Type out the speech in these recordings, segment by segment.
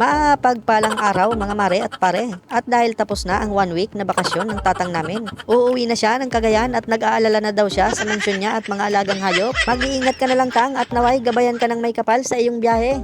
Mapagpalang araw mga mare at pare. At dahil tapos na ang 1 week na bakasyon ng tatang namin, uuwi na siya ng Cagayan at nag-aalala na daw siya sa mansyon niya at mga alagang hayop. Mag-iingat ka na lang tang at naway gabayan ka ng may kapal sa iyong biyahe.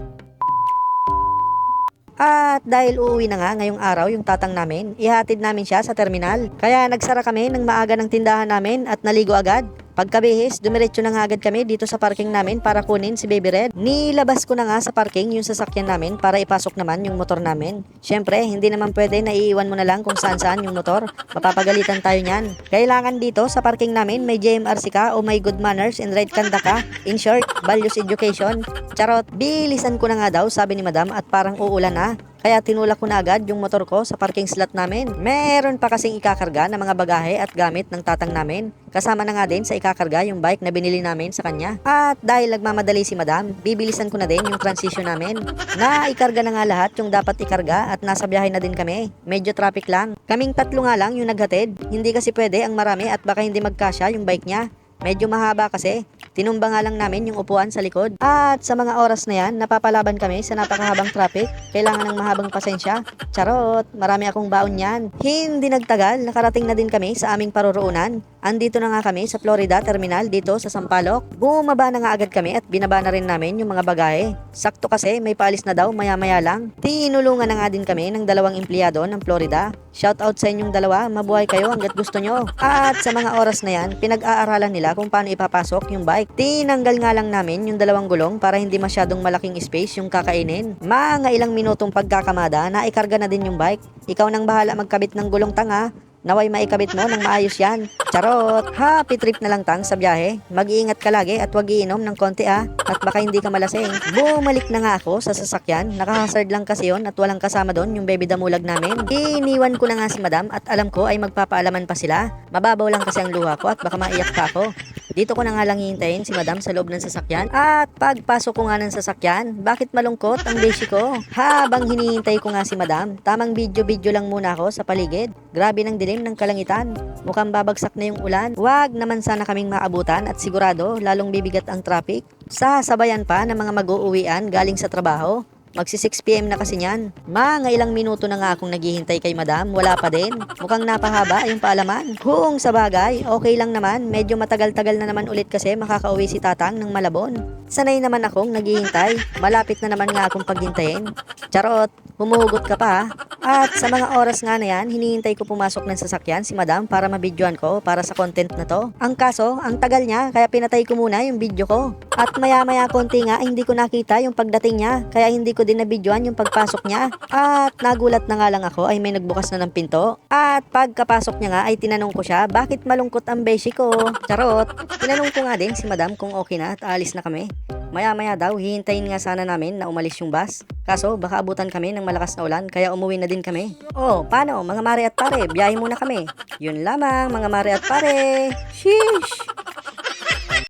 At dahil uuwi na nga ngayong araw yung tatang namin, ihatid namin siya sa terminal. Kaya nagsara kami ng maaga ng tindahan namin at naligo agad. Pagkabihis, dumiretso na nga agad kami dito sa parking namin para kunin si Baby Red. Nilabas ko na nga sa parking yung sasakyan namin para ipasok naman yung motor namin. Syempre, hindi naman pwede na iiwan mo na lang kung saan-saan yung motor. Mapapagalitan tayo niyan. Kailangan dito sa parking namin may JMRC ka o may good manners and right conduct ka. In short, values education. Charot, bilisan ko na nga daw sabi ni Madam at parang uulan na. Kaya tinulak ko na agad yung motor ko sa parking slot namin. Meron pa kasing ikakarga ng mga bagahe at gamit ng tatang namin. Kasama na nga din sa ikakarga yung bike na binili namin sa kanya. At dahil nagmamadali si Madam, bibilisan ko na din yung transition namin. Naikarga na nga lahat yung dapat ikarga at nasa biyahe na din kami. Medyo traffic lang. Kaming tatlo nga lang yung naghatid. Hindi kasi pwede ang marami at baka hindi magkasya yung bike niya. Medyo mahaba kasi. Tinumba nga lang namin yung upuan sa likod. At sa mga oras na yan, napapalaban kami sa napakahabang traffic. Kailangan ng mahabang pasensya. Charot, marami akong baon yan. Hindi nagtagal, nakarating na din kami sa aming paroroonan. Andito na nga kami sa Florida Terminal dito sa Sampaloc. Bumaba na nga agad kami at binaba na rin namin yung mga bagahe. Sakto kasi may paalis na daw maya-maya lang. Tinulungan na nga din kami ng 2 empleyado ng Florida. Shout out sa inyong dalawa, mabuhay kayo hanggat gusto nyo. At sa mga oras na yan, pinag-aaralan nila kung paano ipapasok yung bike. Tinanggal nga lang namin yung 2 gulong para hindi masyadong malaking space yung kakainin. Mga ilang minutong pagkakamada, naikarga na din yung bike. Ikaw nang bahala magkabit ng gulong tanga. Naway maikabit mo ng maayos yan. Charot! Happy trip na lang tang sa biyahe. Mag-iingat ka lagi at wag iinom ng konti at baka hindi ka malasing. Bumalik na nga ako sa sasakyan. Nakahazard lang kasi yon at walang kasama doon yung baby damulag namin. Iniwan ko na nga si Madam at alam ko ay magpapaalaman pa sila. Mababaw lang kasi ang luha ko at baka maiyak pa ako. Dito ko na nga lang hihintayin si Madam sa loob ng sasakyan. At pagpasok ko nga ng sasakyan, bakit malungkot ang beshi ko? Habang hinihintay ko nga si Madam, tamang video-video lang muna ako sa paligid. Grabe ng dilim ng kalangitan. Mukhang babagsak na yung ulan. Wag naman sana kaming maabutan at sigurado lalong bibigat ang traffic. Sasabayan pa ng mga mag-uuwian galing sa trabaho. Magsi 6 PM na kasi niyan. Mga ilang minuto na nga akong naghihintay kay Madam, wala pa din. Mukhang napahaba yung paalaman. Kung sa bagay, okay lang naman. Medyo matagal-tagal na naman ulit kasi makakauwi si Tatang ng Malabon. Sanay naman akong naghihintay. Malapit na naman nga akong paghintayin. Charot, humuhugot ka pa ha? At sa mga oras nga na yan, hinihintay ko pumasok ng sasakyan si Madam para mabidyoan ko para sa content na to. Ang kaso, ang tagal niya kaya pinatay ko muna yung video ko. At maya-maya konti nga hindi ko nakita yung pagdating niya kaya hindi ko din nabidyoan yung pagpasok niya. At nagulat na nga lang ako ay may nagbukas na ng pinto. At pagkapasok niya nga ay tinanong ko siya bakit malungkot ang beshi ko. Charot, tinanong ko nga din si Madam kung okay na at alis na kami. Maya-maya daw, hihintayin nga sana namin na umalis yung bus. Kaso, baka abutan kami ng malakas na ulan, kaya umuwi na din kami. Oh, paano mga mare at pare? Biyahe muna kami. Yun lamang mga mare at pare. Sheesh!